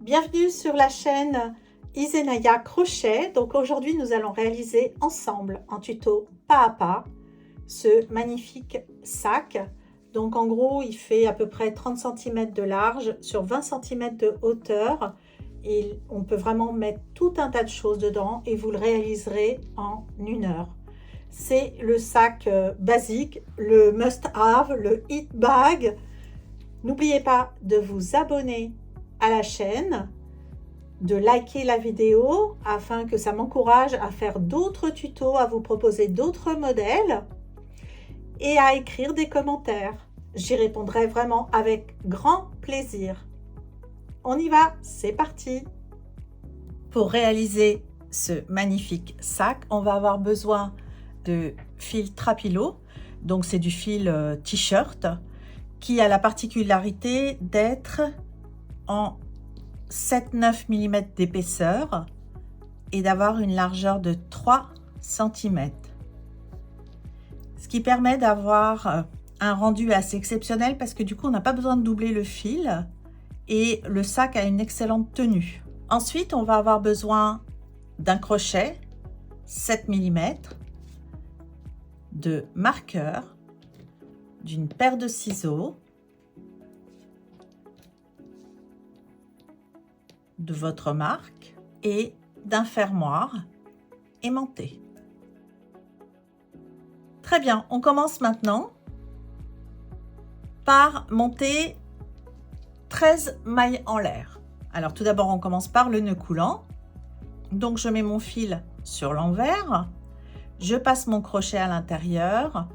Bienvenue sur la chaîne Izenaya Crochet. Donc aujourd'hui nous allons réaliser ensemble en tuto pas à pas ce magnifique sac. Donc en gros il fait à peu près 30 cm de large sur 20 cm de hauteur et on peut vraiment mettre tout un tas de choses dedans et vous le réaliserez en 1 heure. C'est le sac basique, le must-have, le hit bag. N'oubliez pas de vous abonner à la chaîne, de liker la vidéo afin que ça m'encourage à faire d'autres tutos, à vous proposer d'autres modèles et à écrire des commentaires. J'y répondrai vraiment avec grand plaisir. On y va, c'est parti! Pour réaliser ce magnifique sac, on va avoir besoin de fil Trapilo. Donc c'est du fil t-shirt qui a la particularité d'être en 7-9 mm d'épaisseur et d'avoir une largeur de 3 cm. Ce qui permet d'avoir un rendu assez exceptionnel parce que du coup on n'a pas besoin de doubler le fil et le sac a une excellente tenue. Ensuite on va avoir besoin d'un crochet 7 mm, de marqueur, d'une paire de ciseaux, de votre marque et d'un fermoir aimanté. Très bien, on commence maintenant par monter 13 mailles en l'air. Alors tout d'abord on commence par le nœud coulant. Donc je mets mon fil sur l'envers, je passe mon crochet à l'intérieur,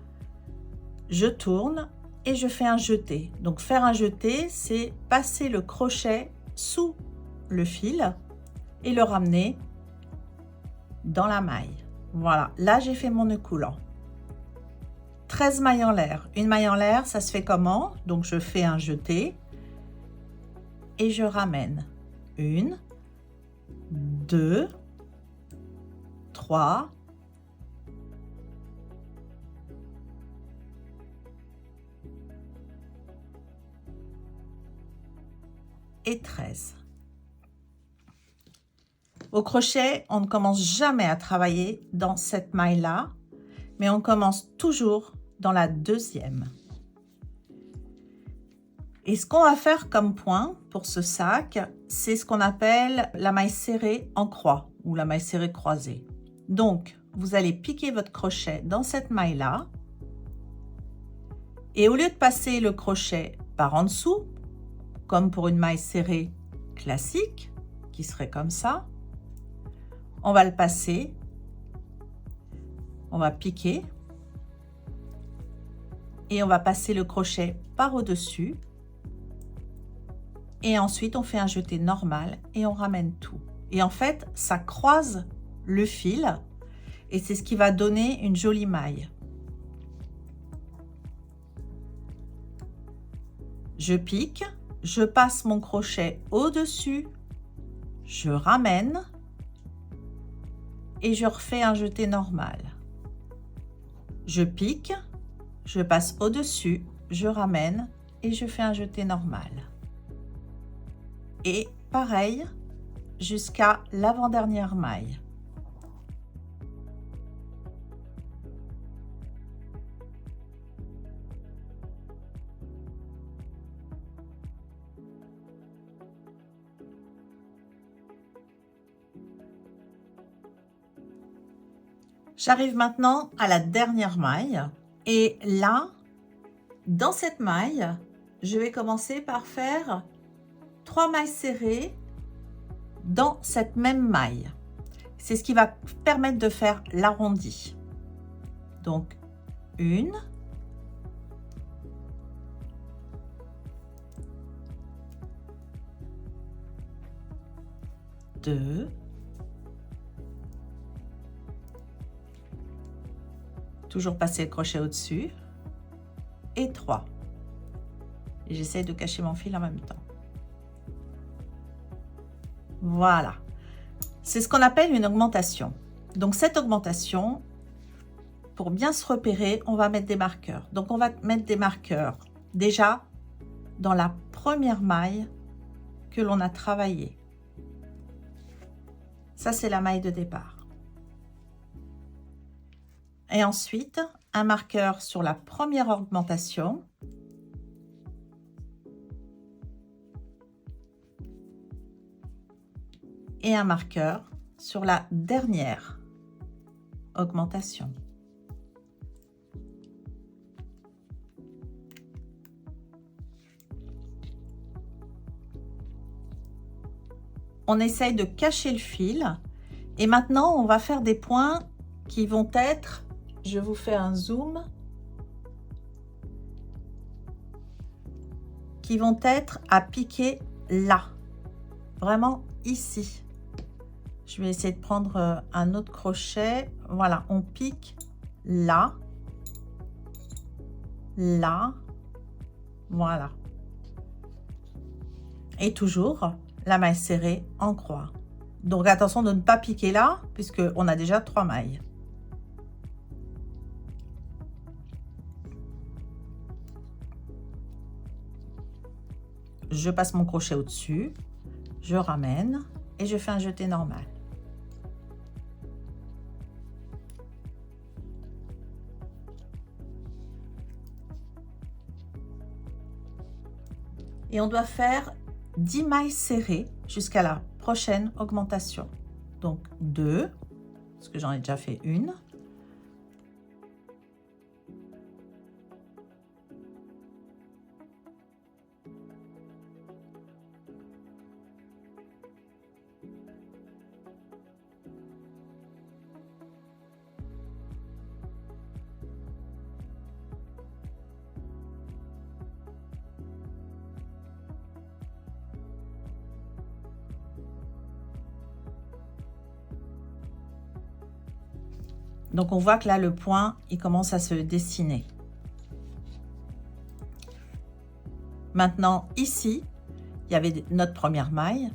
je tourne et je fais un jeté. Donc faire un jeté, c'est passer le crochet sous le fil et le ramener dans la maille. Voilà, là j'ai fait mon nœud coulant. 13 mailles en l'air. Une maille en l'air, ça se fait comment? Donc je fais un jeté et je ramène 1, 2, 3, et 13. Au crochet, on ne commence jamais à travailler dans cette maille-là, mais on commence toujours dans la deuxième. Et ce qu'on va faire comme point pour ce sac, c'est ce qu'on appelle la maille serrée en croix ou la maille serrée croisée. Donc, vous allez piquer votre crochet dans cette maille-là et au lieu de passer le crochet par en dessous, comme pour une maille serrée classique, qui serait comme ça, on va le passer, on va piquer et on va passer le crochet par au-dessus et ensuite on fait un jeté normal et on ramène tout. Et en fait, ça croise le fil et c'est ce qui va donner une jolie maille. Je pique, je passe mon crochet au-dessus, je ramène et je refais un jeté normal. Je pique, je passe au-dessus, je ramène et je fais un jeté normal. Et pareil jusqu'à l'avant-dernière maille. J'arrive maintenant à la dernière maille et là, dans cette maille, je vais commencer par faire 3 mailles serrées dans cette même maille. C'est ce qui va permettre de faire l'arrondi. Donc, 1, 2, toujours passer le crochet au-dessus, et 3. Et j'essaie de cacher mon fil en même temps. Voilà. C'est ce qu'on appelle une augmentation. Donc cette augmentation, pour bien se repérer, on va mettre des marqueurs. Donc on va mettre des marqueurs déjà dans la première maille que l'on a travaillée. Ça, c'est la maille de départ. Et ensuite, un marqueur sur la première augmentation. Et un marqueur sur la dernière augmentation. On essaye de cacher le fil. Et maintenant, on va faire des points qui vont être, je vous fais un zoom, qui vont être à piquer là, vraiment ici. Je vais essayer de prendre un autre crochet. Voilà, on pique là, là, voilà. Et toujours la maille serrée en croix. Donc attention de ne pas piquer là, puisqu'on a déjà 3 mailles. Je passe mon crochet au-dessus, je ramène et je fais un jeté normal. Et on doit faire 10 mailles serrées jusqu'à la prochaine augmentation. Donc 2, parce que j'en ai déjà fait une. Donc on voit que là le point il commence à se dessiner. Maintenant ici il y avait notre première maille,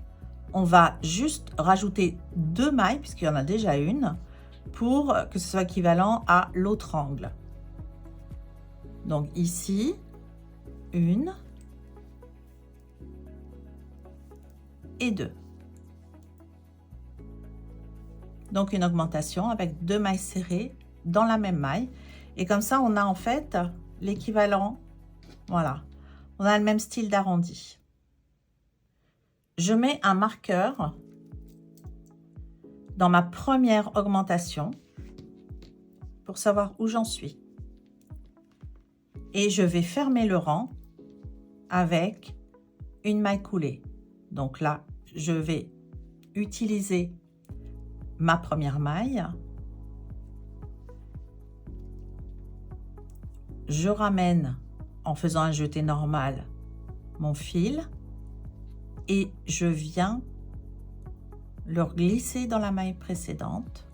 on va juste rajouter 2 mailles puisqu'il y en a déjà une pour que ce soit équivalent à l'autre angle. Donc ici 1 et 2. Donc une augmentation avec 2 mailles serrées dans la même maille. Et comme ça, on a en fait l'équivalent. Voilà, on a le même style d'arrondi. Je mets un marqueur dans ma première augmentation pour savoir où j'en suis. Et je vais fermer le rang avec une maille coulée. Donc là, je vais utiliser ma première maille, je ramène en faisant un jeté normal mon fil et je viens le glisser dans la maille précédente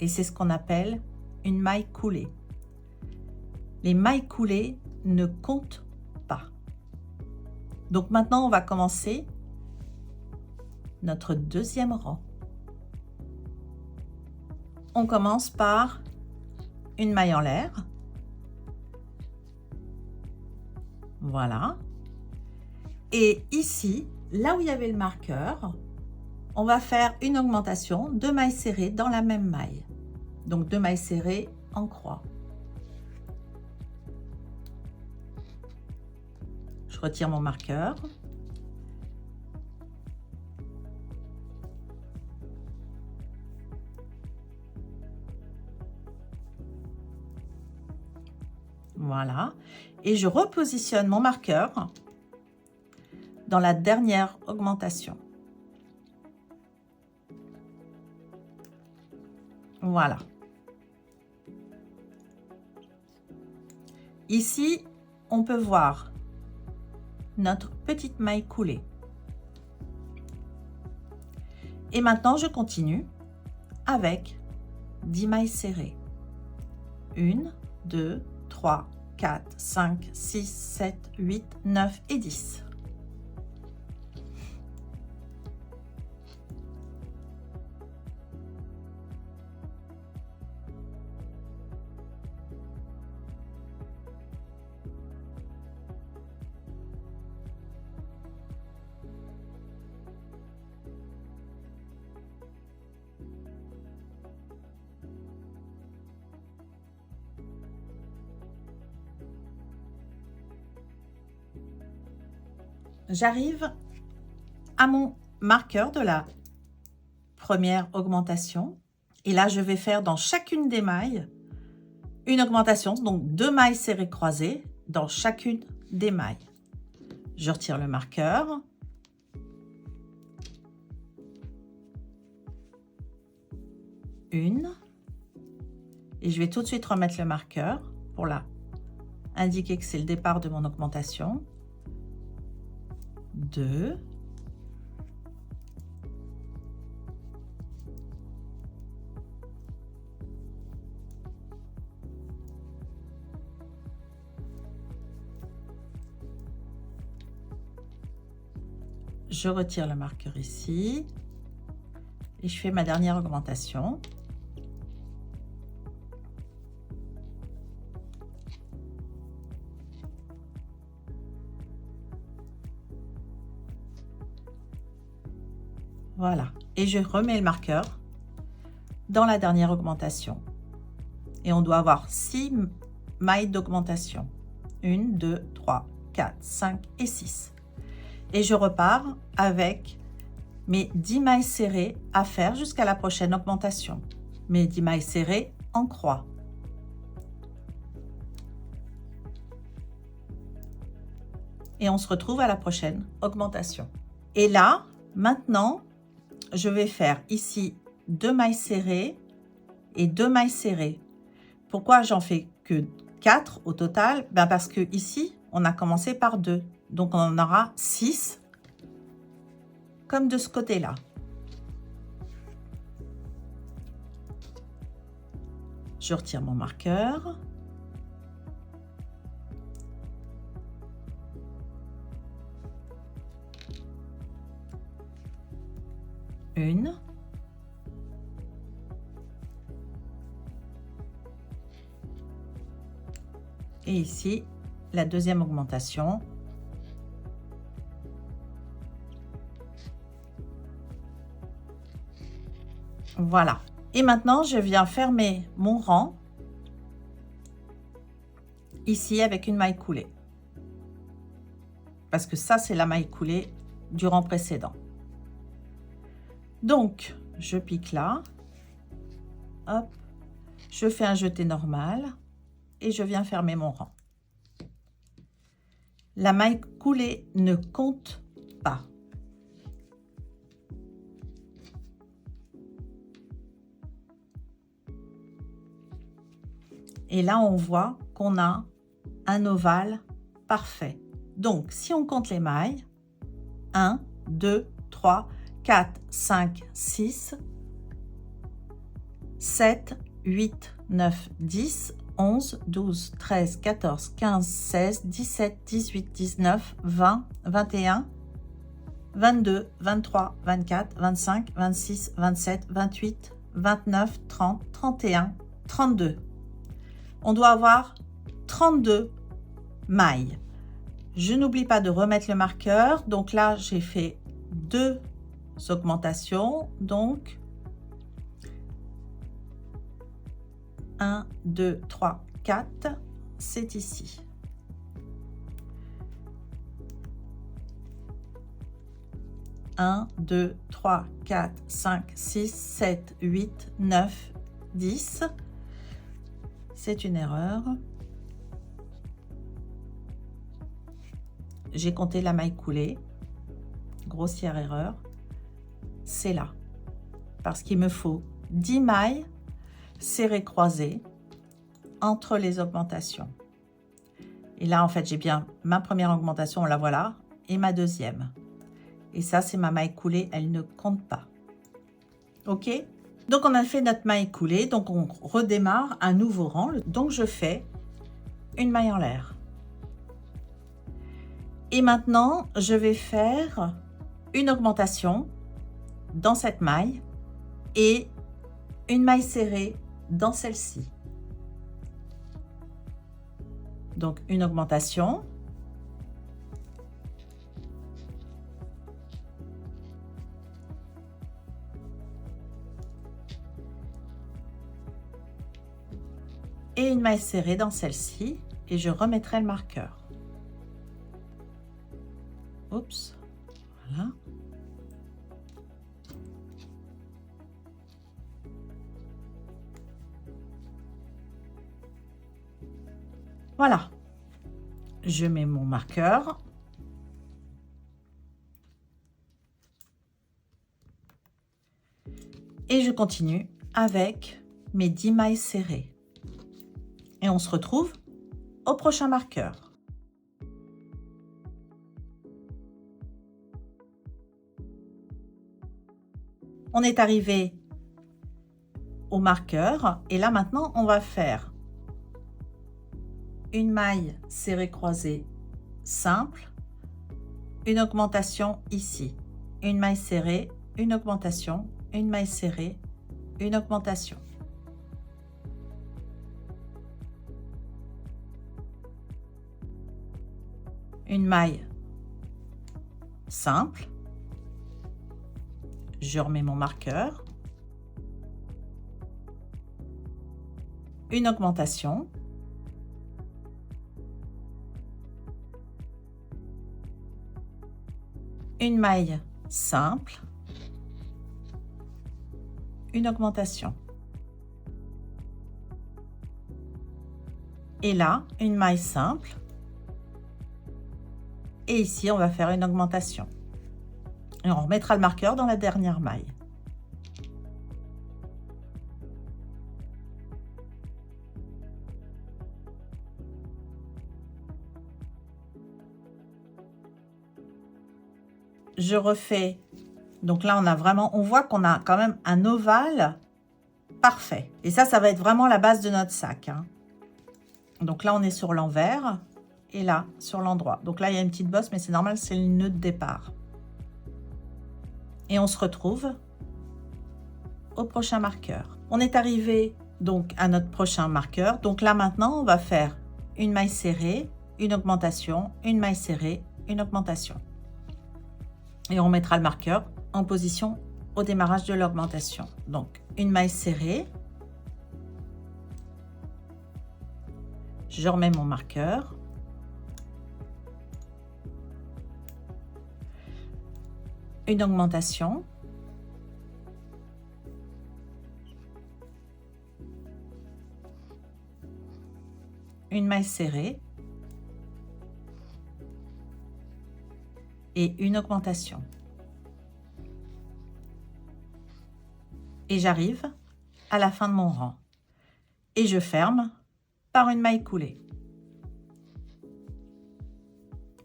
et c'est ce qu'on appelle une maille coulée. Les mailles coulées ne comptent pas. Donc maintenant on va commencer notre deuxième rang. On commence par une maille en l'air. Voilà. Et ici, là où il y avait le marqueur, on va faire une augmentation, 2 mailles serrées dans la même maille. Donc 2 mailles serrées en croix. Je retire mon marqueur. Voilà, et je repositionne mon marqueur dans la dernière augmentation. Voilà. Ici, on peut voir notre petite maille coulée. Et maintenant, je continue avec 10 mailles serrées. 1, 2, 3, 4, 5, 6, 7, 8, 9 et 10. j'arrive à mon marqueur de la première augmentation. Et là, je vais faire dans chacune des mailles une augmentation, donc 2 mailles serrées croisées dans chacune des mailles. Je retire le marqueur. Une. Et je vais tout de suite remettre le marqueur pour indiquer que c'est le départ de mon augmentation. 2. Je retire le marqueur ici et je fais ma dernière augmentation. Voilà, et je remets le marqueur dans la dernière augmentation. Et on doit avoir 6 mailles d'augmentation. 1, 2, 3, 4, 5 et 6. Et je repars avec mes 10 mailles serrées à faire jusqu'à la prochaine augmentation. Mes 10 mailles serrées en croix. Et on se retrouve à la prochaine augmentation. Et là, maintenant, je vais faire ici 2 mailles serrées et 2 mailles serrées. Pourquoi j'en fais que 4 au total? Ben parce que ici, on a commencé par 2. Donc, on en aura 6, comme de ce côté-là. Je retire mon marqueur. Une. Et ici, la deuxième augmentation. Voilà. Et maintenant, je viens fermer mon rang ici avec une maille coulée. Parce que ça, c'est la maille coulée du rang précédent. Donc, je pique là. Hop. Je fais un jeté normal et je viens fermer mon rang. La maille coulée ne compte pas. Et là, on voit qu'on a un ovale parfait. Donc, si on compte les mailles, 1, 2, 3, 4, 5, 6, 7, 8, 9, 10, 11, 12, 13, 14, 15, 16, 17, 18, 19, 20, 21, 22, 23, 24, 25, 26, 27, 28, 29, 30, 31, 32. On doit avoir 32 mailles. Je n'oublie pas de remettre le marqueur. Donc là, j'ai fait 2 augmentations. Donc, 1, 2, 3, 4, c'est ici. Un, 2, 3, 4, 5, 6, 7, 8, 9, 10. C'est une erreur. J'ai compté la maille coulée. Grossière erreur. C'est là. Parce qu'il me faut 10 mailles serrées croisées entre les augmentations. Et là, en fait, j'ai bien ma première augmentation, la voilà, et ma deuxième. Et ça, c'est ma maille coulée, elle ne compte pas. OK? Donc, on a fait notre maille coulée, donc on redémarre un nouveau rang. Donc, je fais une maille en l'air. Et maintenant, je vais faire une augmentation dans cette maille et une maille serrée dans celle-ci. Donc, une augmentation. Et une maille serrée dans celle-ci et je remettrai le marqueur. Oups. Oups. Voilà. Voilà. Je mets mon marqueur. Et je continue avec mes 10 mailles serrées. Et on se retrouve au prochain marqueur. On est arrivé au marqueur et là maintenant on va faire une maille serrée croisée simple, une augmentation ici, une maille serrée, une augmentation, une maille serrée, une augmentation. Une maille simple, je remets mon marqueur, une augmentation, une maille simple, une augmentation. Et là, une maille simple. Et ici, on va faire une augmentation. Et on remettra le marqueur dans la dernière maille. Je refais. Donc là, on voit qu'on a quand même un ovale parfait. Et ça va être vraiment la base de notre sac, hein. Donc là, on est sur l'envers et là, sur l'endroit. Donc là, il y a une petite bosse, mais c'est normal, c'est le nœud de départ. Et on se retrouve au prochain marqueur. On est arrivé donc à notre prochain marqueur. Donc là, maintenant, on va faire une maille serrée, une augmentation, une maille serrée, une augmentation. Et on mettra le marqueur en position au démarrage de l'augmentation. Donc, une maille serrée. Je remets mon marqueur. Une augmentation. Une maille serrée. Et une augmentation. Et j'arrive à la fin de mon rang. Et je ferme par une maille coulée.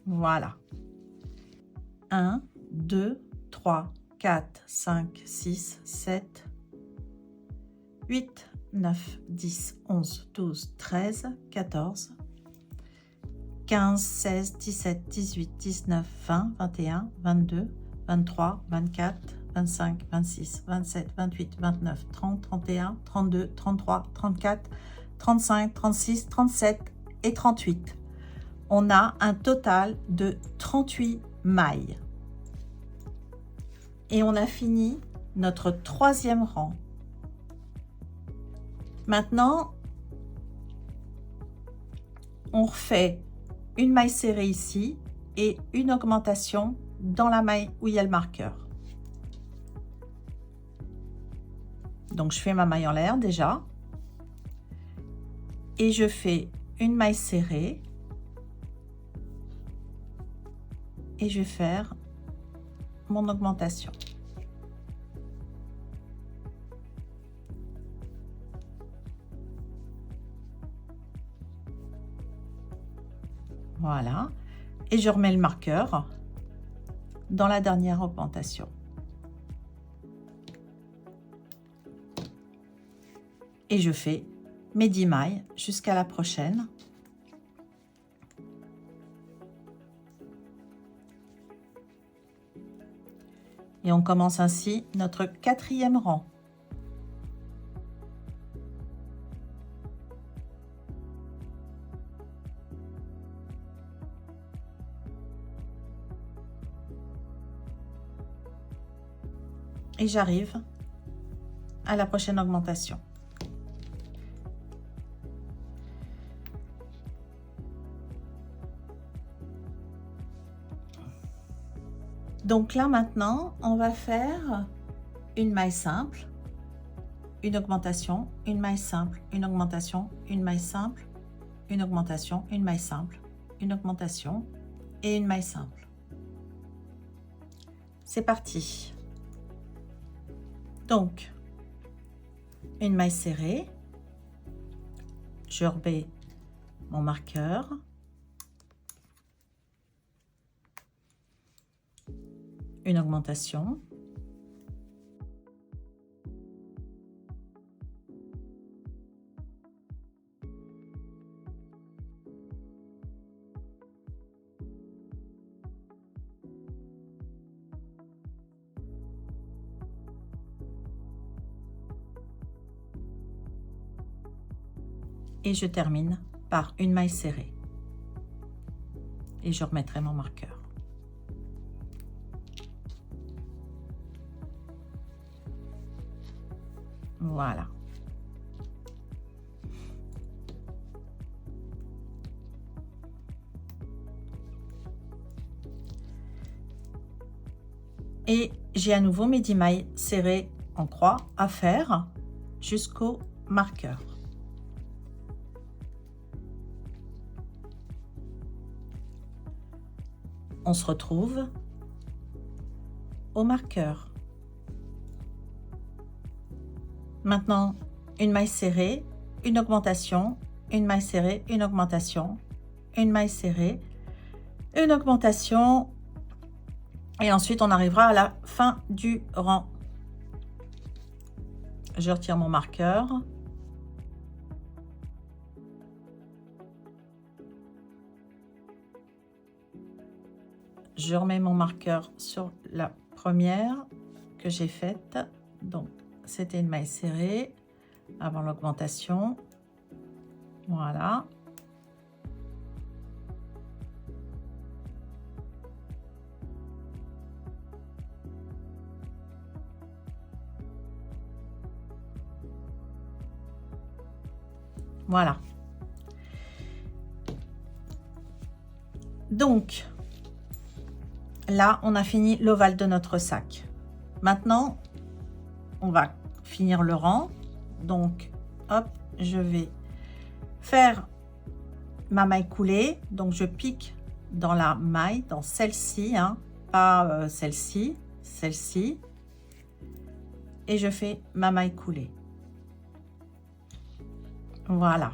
Voilà. 1, 2, 3, 4, 5, 6, 7, 8, 9, 10, 11, 12, 13, 14, 15, 16, 17, 18, 19, 20, 21, 22, 23, 24, 25, 26, 27, 28, 29, 30, 31, 32, 33, 34, 35, 36, 37 et 38. On a un total de 38 mailles. Et on a fini notre troisième rang. Maintenant, on refait une maille serrée ici et une augmentation dans la maille où il y a le marqueur. Donc, je fais ma maille en l'air déjà. Et je fais une maille serrée. Et je vais faire mon augmentation. Voilà. Et je remets le marqueur dans la dernière augmentation. Et je fais mes 10 mailles jusqu'à la prochaine. Et on commence ainsi notre quatrième rang. Et j'arrive à la prochaine augmentation. Donc là maintenant, on va faire une maille simple, une augmentation, une maille simple, une augmentation, une maille simple, une augmentation, une maille simple, une augmentation et une maille simple. C'est parti. Donc, une maille serrée, je remets mon marqueur, une augmentation, et je termine par une maille serrée et je remettrai mon marqueur. Voilà. Et j'ai à nouveau mes 10 mailles serrées en croix à faire jusqu'au marqueur. On se retrouve au marqueur. Maintenant, une maille serrée, une augmentation, une maille serrée, une augmentation, une maille serrée, une augmentation, et ensuite on arrivera à la fin du rang. Je retire mon marqueur. Je remets mon marqueur sur la première que j'ai faite. Donc, c'était une maille serrée avant l'augmentation. Voilà. Voilà. Donc, là, on a fini l'ovale de notre sac. Maintenant, on va finir le rang. Donc, hop, je vais faire ma maille coulée. Donc, je pique dans la maille, dans celle-ci, hein, pas celle-ci, celle-ci. Et je fais ma maille coulée. Voilà.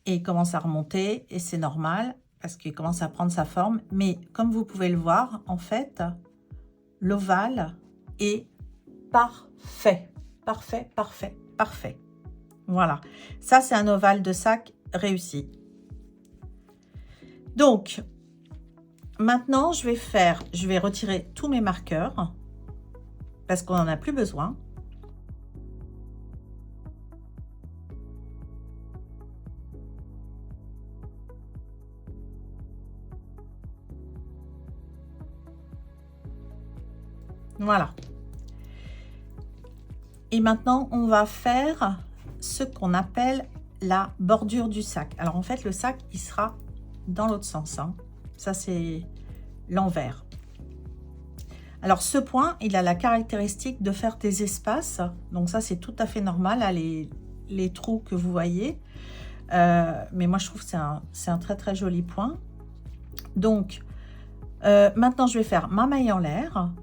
Et il commence à remonter et c'est normal parce qu'il commence à prendre sa forme. Mais comme vous pouvez le voir, en fait, l'ovale est parfait. Parfait, parfait, parfait. Voilà. Ça, c'est un ovale de sac réussi. Donc, maintenant, je vais retirer tous mes marqueurs parce qu'on n'en a plus besoin. Voilà. Et maintenant, on va faire ce qu'on appelle la bordure du sac. Alors, en fait, le sac, il sera dans l'autre sens, hein. Ça, c'est l'envers. Alors, ce point, il a la caractéristique de faire des espaces. Donc, ça, c'est tout à fait normal, là, les trous que vous voyez. Mais moi, je trouve que c'est un très, très joli point. Donc, maintenant, je vais faire ma maille en l'air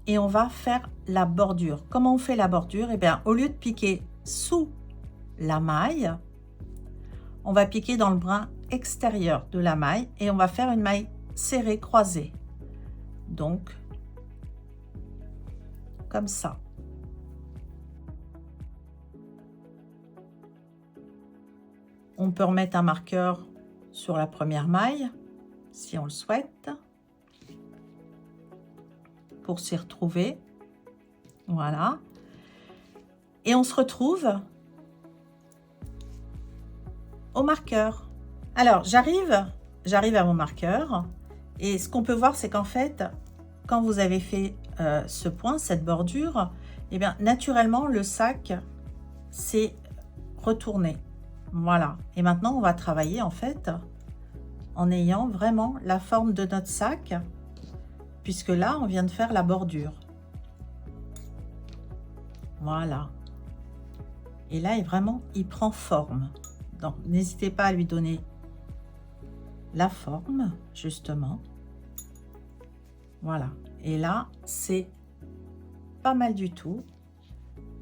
et on va faire la bordure. Comment on fait la bordure? Eh bien, au lieu de piquer sous la maille, on va piquer dans le brin extérieur de la maille et on va faire une maille serrée croisée. Donc, comme ça. On peut remettre un marqueur sur la première maille, si on le souhaite, pour s'y retrouver. Voilà. Et on se retrouve au marqueur. Alors, j'arrive à mon marqueur. Et ce qu'on peut voir, c'est qu'en fait, quand vous avez fait ce point, cette bordure, eh bien, naturellement, le sac s'est retourner. Voilà. Et maintenant, on va travailler en fait en ayant vraiment la forme de notre sac, puisque là, on vient de faire la bordure. Voilà. Et là, il prend forme. Donc, n'hésitez pas à lui donner la forme, justement. Voilà. Et là, c'est pas mal du tout.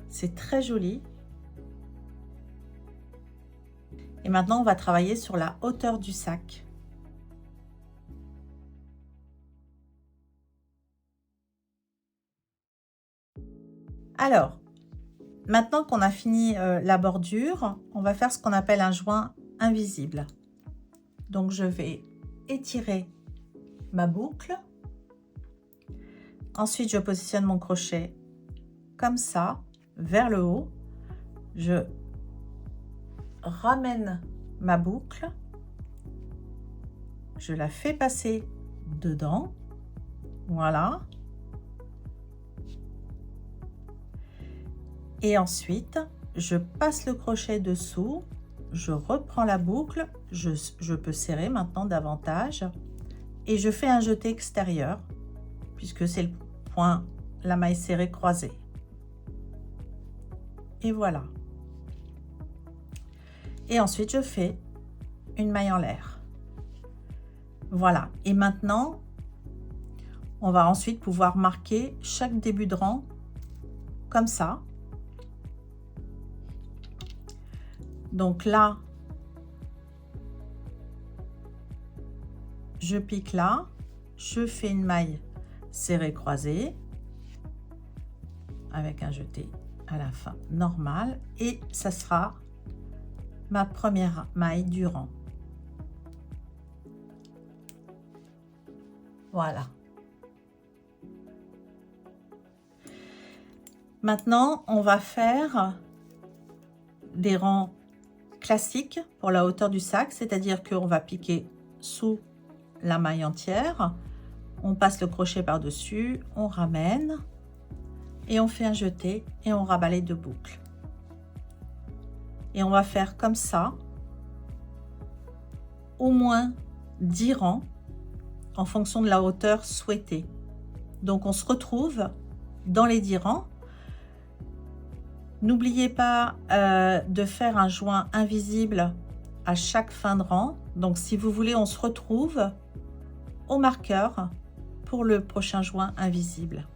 C'est très joli. Et maintenant, on va travailler sur la hauteur du sac. Alors, maintenant qu'on a fini la bordure, on va faire ce qu'on appelle un joint invisible. Donc, je vais étirer ma boucle. Ensuite, je positionne mon crochet comme ça, vers le haut. Je ramène ma boucle. Je la fais passer dedans. Voilà. Et ensuite, je passe le crochet dessous. Je reprends la boucle. Je peux serrer maintenant davantage. Et je fais un jeté extérieur, puisque c'est le point, la maille serrée croisée. Et voilà. Et ensuite, je fais une maille en l'air. Voilà. Et maintenant, on va ensuite pouvoir marquer chaque début de rang comme ça. Donc là, je pique là, je fais une maille serrée croisée avec un jeté à la fin normal et ça sera ma première maille du rang. Voilà. Maintenant, on va faire des rangs classiques pour la hauteur du sac, c'est-à-dire qu'on va piquer sous la maille entière, on passe le crochet par-dessus, on ramène et on fait un jeté et on rabat les deux boucles. Et on va faire comme ça au moins 10 rangs en fonction de la hauteur souhaitée. Donc on se retrouve dans les 10 rangs. N'oubliez pas de faire un joint invisible à chaque fin de rang. Donc si vous voulez, on se retrouve au marqueur pour le prochain joint invisible.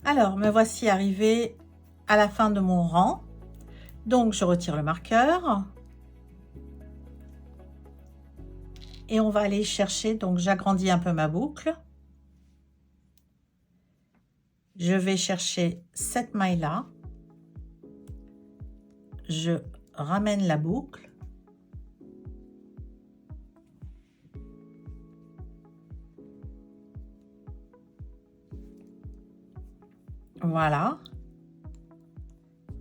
Alors, me voici arrivée à la fin de mon rang. Donc, je retire le marqueur. Et on va aller chercher, donc j'agrandis un peu ma boucle. Je vais chercher cette maille-là. Je ramène la boucle. Voilà.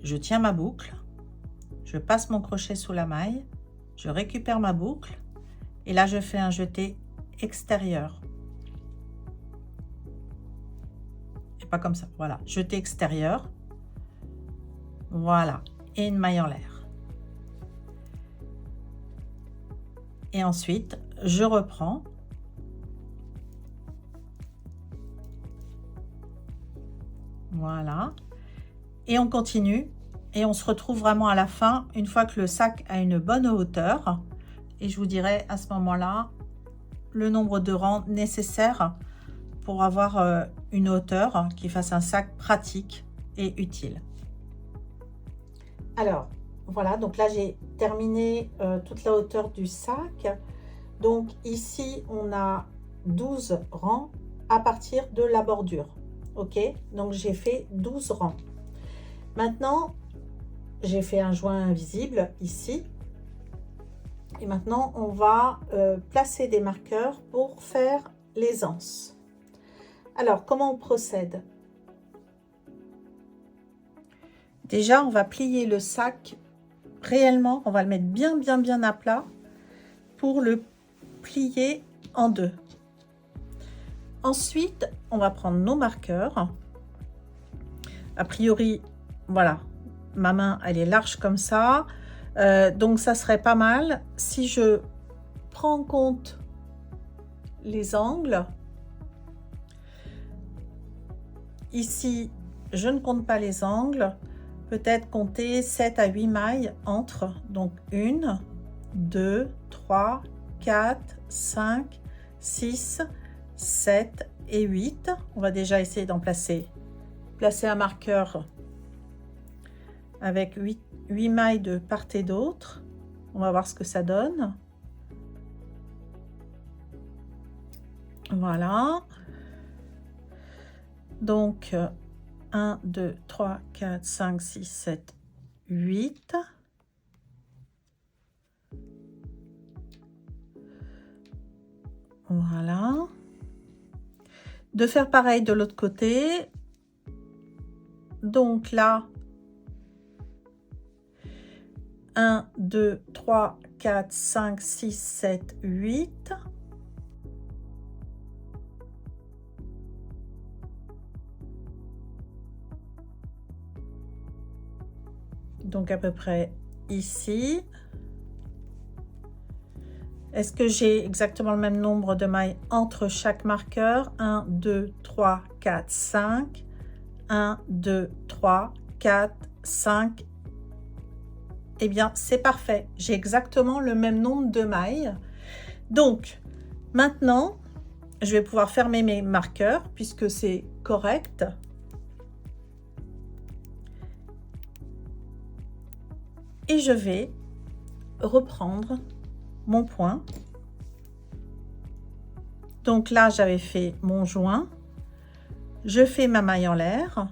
Je tiens ma boucle. Je passe mon crochet sous la maille. Je récupère ma boucle. Et là, je fais un jeté extérieur. Et pas comme ça. Voilà. Jeté extérieur. Voilà. Et une maille en l'air. Et ensuite, je reprends. Voilà. Et on continue. Et on se retrouve vraiment à la fin, une fois que le sac a une bonne hauteur. Et je vous dirai à ce moment-là le nombre de rangs nécessaires pour avoir une hauteur qui fasse un sac pratique et utile. Alors, voilà, donc là j'ai terminé toute la hauteur du sac. Donc ici, on a 12 rangs à partir de la bordure. Ok, donc j'ai fait 12 rangs. Maintenant, j'ai fait un joint invisible ici. Et maintenant, on va placer des marqueurs pour faire les anses. Alors, comment on procède? Déjà, on va plier le sac réellement. On va le mettre bien à plat pour le plier en deux. Ensuite, on va prendre nos marqueurs A priori, voilà, ma main, elle est large comme ça. Donc, ça serait pas mal si je prends en compte les angles. Ici, je ne compte pas les angles. Peut-être compter 7 à 8 mailles entre. Donc, 1, 2, 3, 4, 5, 6, 7 et 8. On va déjà essayer d'en placer un marqueur avec 8 mailles de part et d'autre. On va voir ce que ça donne. Voilà. Donc, 1, 2, 3, 4, 5, 6, 7, 8. Voilà. De faire pareil de l'autre côté. Donc là, 1, 2, 3, 4, 5, 6, 7, 8. Donc à peu près ici. Est-ce que j'ai exactement le même nombre de mailles entre chaque marqueur? 1, 2, 3, 4, 5. 1, 2, 3, 4, 5. Eh bien, c'est parfait. J'ai exactement le même nombre de mailles. Donc, maintenant, je vais pouvoir fermer mes marqueurs puisque c'est correct. Et je vais reprendre mon point. Donc là, j'avais fait mon joint. Je fais ma maille en l'air.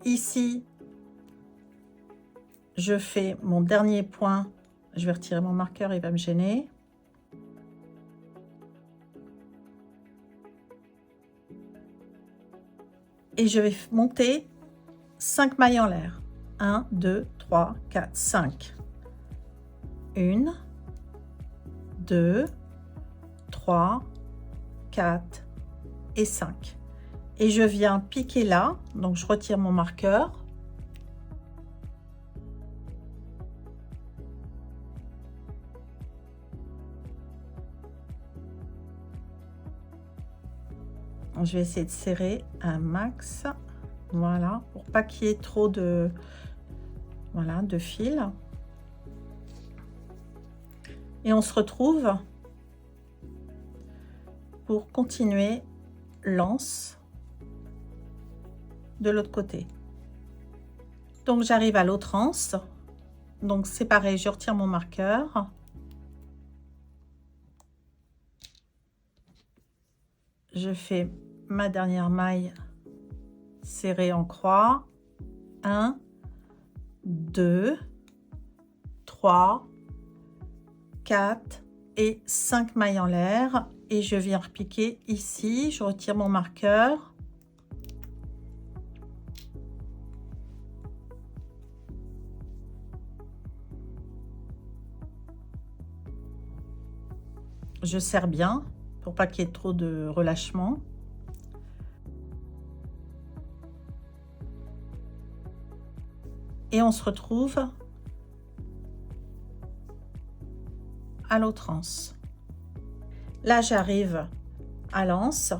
Ici, je fais mon dernier point. Je vais retirer mon marqueur, il va me gêner. Et je vais monter 5 mailles en l'air. 1, 2, 3, 4, 5. 1, 2, 3, 4 et 5. Et je viens piquer là, donc je retire mon marqueur. Je vais essayer de serrer un max, voilà, pour pas qu'il y ait trop de, voilà, de fil. Et on se retrouve pour continuer l'anse de l'autre côté. Donc j'arrive à l'autre anse, donc c'est pareil, je retire mon marqueur. Je fais ma dernière maille serrée en croix. 1, 2, 3, 4 et 5 mailles en l'air. Et je viens repiquer ici. Je retire mon marqueur. Je serre bien pour pas qu'il y ait trop de relâchement. Et on se retrouve à l'autre anse. Là, j'arrive à l'anse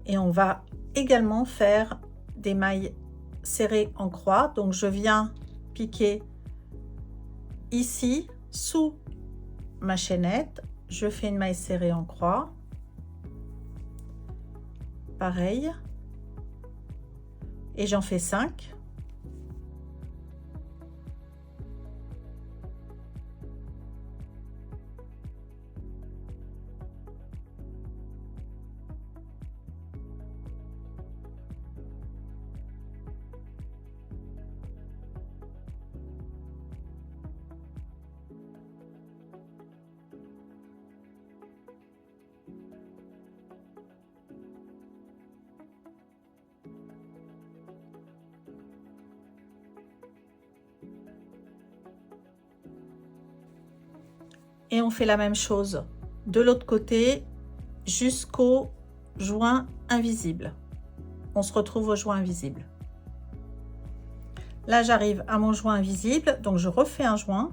et on va également faire des mailles serrées en croix. Donc, je viens piquer ici sous ma chaînette. Je fais une maille serrée en croix. Pareil. Et j'en fais 5. Et on fait la même chose de l'autre côté jusqu'au joint invisible. On se retrouve au joint invisible. Là, j'arrive à mon joint invisible, donc je refais un joint.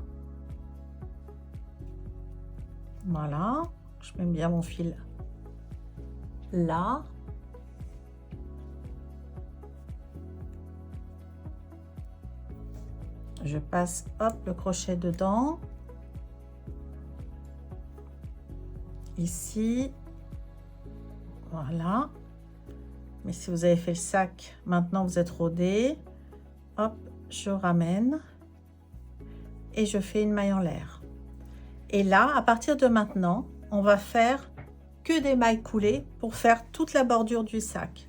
Voilà, je mets bien mon fil là. Je passe, hop, le crochet dedans. Ici. Voilà. Mais si vous avez fait le sac, maintenant vous êtes rodé. Hop, je ramène. Et je fais une maille en l'air. Et là, à partir de maintenant, on va faire que des mailles coulées pour faire toute la bordure du sac.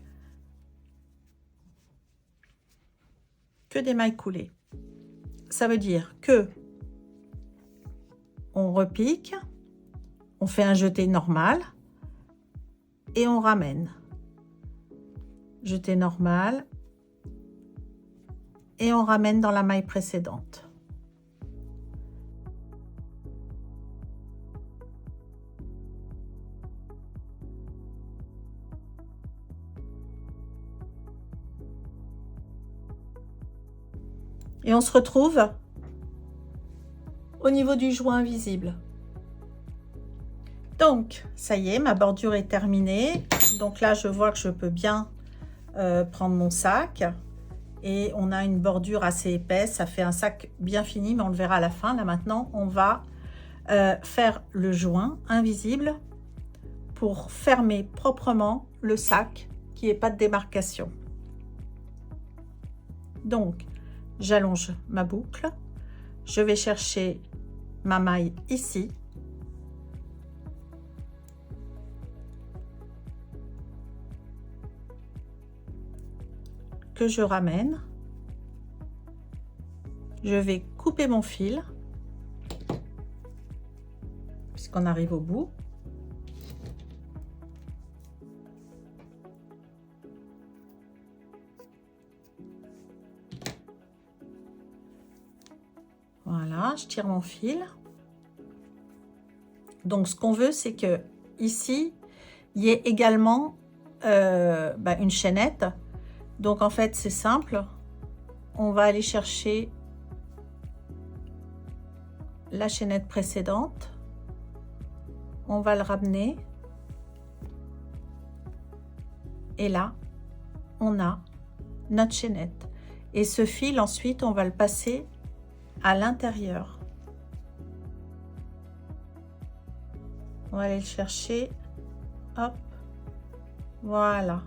Que des mailles coulées. Ça veut dire que on repique, on fait un jeté normal et on ramène. Jeté normal et on ramène dans la maille précédente. Et on se retrouve au niveau du joint invisible. Donc, ça y est, ma bordure est terminée. Donc là, je vois que je peux bien prendre mon sac. Et on a une bordure assez épaisse. Ça fait un sac bien fini, mais on le verra à la fin. Là, maintenant, on va faire le joint invisible pour fermer proprement le sac, qu'il n'y ait pas de démarcation. Donc, j'allonge ma boucle, je vais chercher ma maille ici, que je ramène, je vais couper mon fil, puisqu'on arrive au bout. Voilà, je tire mon fil. Donc, ce qu'on veut, c'est que ici, il y ait également une chaînette. Donc, en fait, c'est simple. On va aller chercher la chaînette précédente. On va le ramener. Et là, on a notre chaînette. Et ce fil, ensuite, on va le passer à l'intérieur. On va aller le chercher. Hop. Voilà.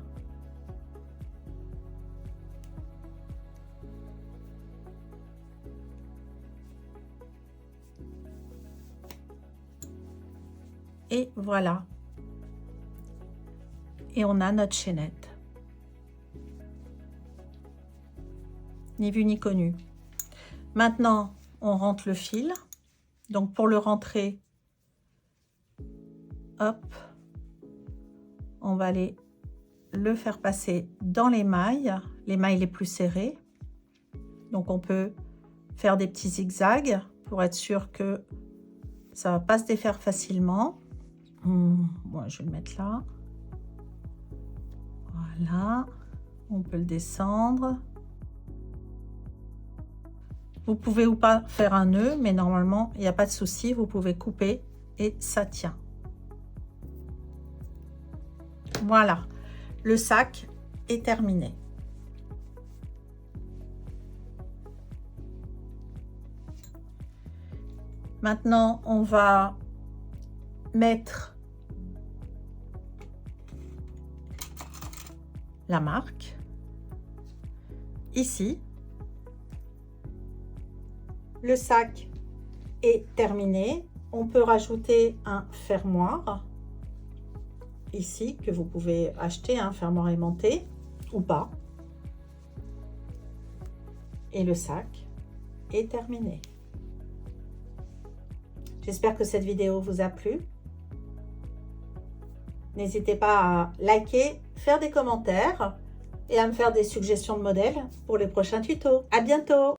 Et voilà. Et on a notre chaînette. Ni vu ni connu. Maintenant, on rentre le fil. Donc, pour le rentrer, hop, on va aller le faire passer dans les mailles les plus serrées. Donc, on peut faire des petits zigzags pour être sûr que ça ne va pas se défaire facilement. Moi, je vais le mettre là. Voilà. On peut le descendre. Vous pouvez ou pas faire un nœud, mais normalement, il n'y a pas de souci. Vous pouvez couper et ça tient. Voilà. Le sac est terminé. Maintenant, on va mettre la marque ici. Le sac est terminé. On peut rajouter un fermoir ici que vous pouvez acheter, un fermoir aimanté ou pas. Et le sac est terminé. J'espère que cette vidéo vous a plu. N'hésitez pas à liker, faire des commentaires et à me faire des suggestions de modèles pour les prochains tutos. À bientôt!